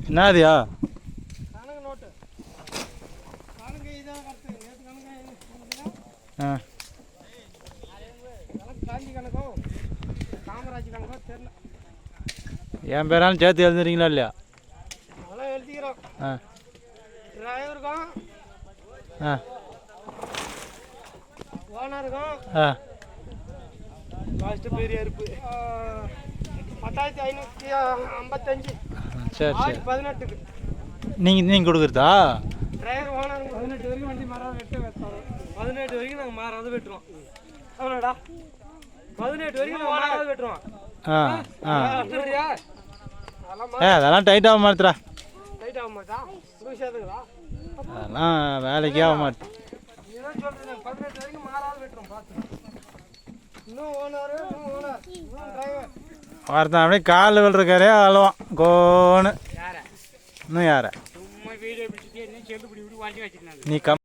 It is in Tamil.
என்னதுயா என் பேராலும் சேர்த்து எழுதுறீங்களா இல்லையா? எழுதிக்கிறோம். டிரைவருக்கும் ஓனருக்கும் லாஸ்ட் பெரிய இருப்பு 10,555. சரி சரி 18க்கு நீங்கள் கொடுக்குறதா? டிரைவர் ஓனர் 18 வரைக்கும் வண்டி மாறாத வெட்டுவோம். 18 வரைக்கும் நாங்கள் மாறாத வெட்டுவோம். அவ்வளோடா 18 வரைக்கும் நாங்கள் மாறாத வெட்டுவோம். அதெல்லாம் டைட் ஆக மாட்டா. டைட் ஆக மாட்டா? அதெல்லாம் வேலைக்கே ஆக மாட்டேன். நீதான் சொல்கிறேன் 18 வரைக்கும் மாறாத வெட்டுறோம். பார்த்து இன்னும் ஓனர் இன்னும் டிரைவர் ஒருத்தன் அப்படியே காலில் விழுறக்காரே அழுவான் கோன்னு. இன்னும் யார சும்மா வீடியோ பிடிச்சிட்டே செல்லு பிடி வண்டி வச்சுருந்தாங்க. நீ